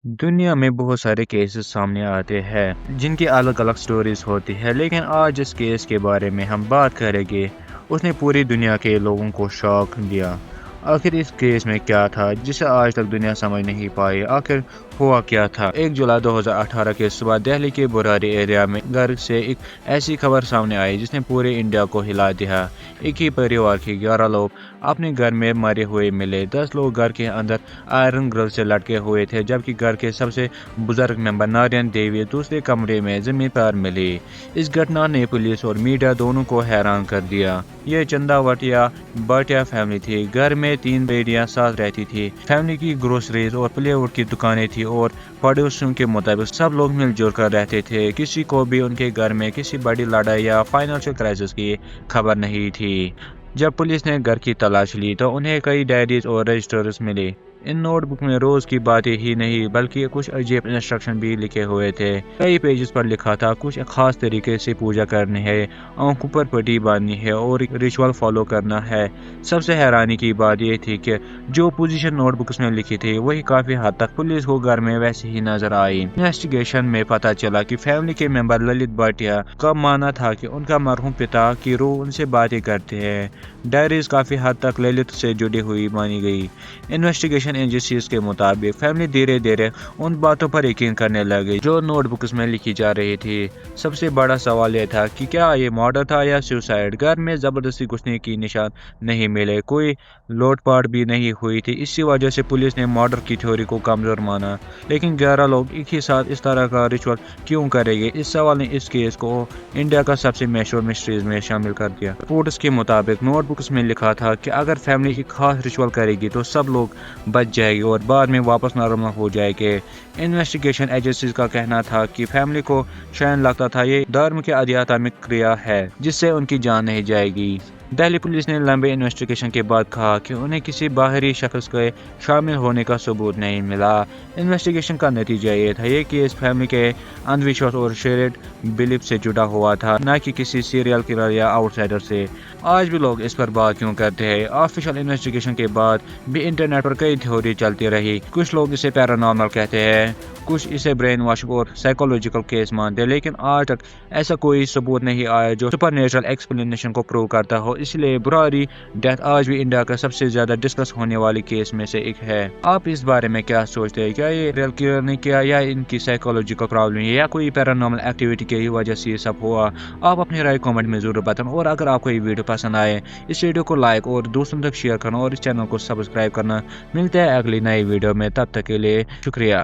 دنیا میں بہت سارے کیسز سامنے آتے ہیں جن کی الگ الگ سٹوریز ہوتی ہے، لیکن آج جس کیس کے بارے میں ہم بات کریں گے اس نے پوری دنیا کے لوگوں کو شاک دیا۔ آخر اس کیس میں کیا تھا جسے آج تک دنیا سمجھ نہیں پائی؟ آخر ہوا کیا تھا؟ 1 جولائی 2018 کے صبح دہلی کے براری ایریا میں گھر سے ایک ایسی خبر سامنے آئی جس نے پورے انڈیا کو ہلا دیا۔ ایک ہی پریوار کے 11 لوگ اپنے گھر میں مرے ہوئے ملے۔ 10 لوگ گھر کے اندر آئرن گرل سے لٹکے ہوئے تھے، جبکہ گھر کے سب سے بزرگ ممبر نارائن دیوی دوسرے کمرے میں زمین پر ملی۔ اس گھٹنا نے پولیس اور میڈیا دونوں کو حیران کر دیا۔ یہ چندا وٹیا بھاٹیا فیملی تھی۔ گھر میں 3 بیٹیاں ساتھ رہتی تھی۔ فیملی کی گروسریز اور پلے ووڈ کی دکانیں تھیں اور پڑوسیوں کے مطابق سب لوگ مل جل کر رہتے تھے۔ کسی کو بھی ان کے گھر میں کسی بڑی لڑائی یا فائنینشل کرائسس کی خبر نہیں تھی۔ جب پولیس نے گھر کی تلاش لی تو انہیں کئی ڈائریز اور رجسٹرز ملے۔ ان نوٹ بک میں روز کی باتیں ہی نہیں بلکہ کچھ عجیب انسٹرکشن بھی لکھے ہوئے تھے۔ کئی پیجز پر لکھا تھا کچھ خاص طریقے سے پوجا کرنی ہے، آنکھوں پر پٹی باندھنی ہے اور ریچول فالو کرنا ہے۔ سب سے حیرانی کی بات یہ تھی کہ جو پوزیشن نوٹ بکس میں لکھی تھی وہی کافی حد تک پولیس کو گھر میں ویسے ہی نظر آئی۔ انویسٹیگیشن میں پتہ چلا کہ فیملی کے ممبر للت بھاٹیا کا ماننا تھا کہ ان کا مرحوم پتا کی روح ان سے باتیں کرتے ہیں۔ ڈائریز کافی حد تک للت سے جڑی ہوئی مانی گئی۔ انویسٹیگیشن ایجنسیز کے مطابق فیملی دھیرے دھیرے ان باتوں پر یقین کرنے لگی جو نوٹ بکس میں لکھی جا رہی تھی۔ سب سے بڑا سوال یہ تھا کہ کیا یہ مرڈر تھا یا سوسائیڈ؟ گھر میں زبردستی گھسنے کی نشان نہیں ملے، کوئی لوٹ پاٹ بھی نہیں ہوئی تھی۔ اسی وجہ سے پولیس نے مرڈر کی تھیوری کو کمزور مانا۔ لیکن 11 لوگ ایک ہی ساتھ اس طرح کا ریچول کیوں کریں گے؟ اس سوال نے اس کیس کو انڈیا کا سب سے مشہور مسٹریز میں شامل کر دیا۔ رپورٹس کے مطابق نوٹ بکس میں لکھا تھا کہ اگر فیملی ایک خاص ریچول کرے گی تو سب لوگ بچ جائے گی اور بعد میں واپس نارمل ہو جائے گے۔ انویسٹیگیشن ایجنسیز کا کہنا تھا کہ فیملی کو شاید لگتا تھا یہ دھرم کے آدھیاتمک کریا ہے جس سے ان کی جان نہیں جائے گی۔ دہلی پولیس نے لمبے انویسٹیگیشن کے بعد کہا کہ انہیں کسی باہری شخص کے شامل ہونے کا ثبوت نہیں ملا۔ انویسٹیگیشن کا نتیجہ یہ تھا یہ کیس فیملی کے اندھ وشواس اور شیئرڈ بلیف سے جڑا ہوا تھا، نہ کہ کسی سیریل کلر یا آؤٹ سائڈر سے۔ آج بھی لوگ اس پر بات کیوں کرتے ہیں؟ آفیشیل انویسٹیگیشن کے بعد بھی انٹرنیٹ پر کئی تھیوری چلتی رہی۔ کچھ لوگ اسے پیرانارمل کہتے ہیں، کچھ اسے برین واشنگ اور سائیکولوجیکل کیس مانتے ہیں، لیکن آج تک ایسا کوئی ثبوت نہیں آیا جو سپر نیچرل ایکسپلینیشن کو پروو کرتا ہو۔ اس لیے براری ڈیتھ آج بھی انڈیا کا سب سے زیادہ ڈسکس ہونے والی کیس میں سے ایک ہے۔ آپ اس بارے میں کیا سوچتے ہیں؟ کیا یہ ریئل کلر نے کیا یا ان کی سائیکولوجیکل پرابلم ہے یا کوئی پیرانارمل ایکٹیویٹی کی وجہ سے یہ سب ہوا؟ آپ اپنی رائے کامنٹ میں ضرور بتائیں، اور اگر آپ کو یہ ویڈیو پسند آئے اس ویڈیو کو لائک اور دوستوں تک شیئر کرنا اور اس چینل کو سبسکرائب کرنا۔ ملتے ہیں اگلی نئی ویڈیو میں، تب تک کے لیے شکریہ۔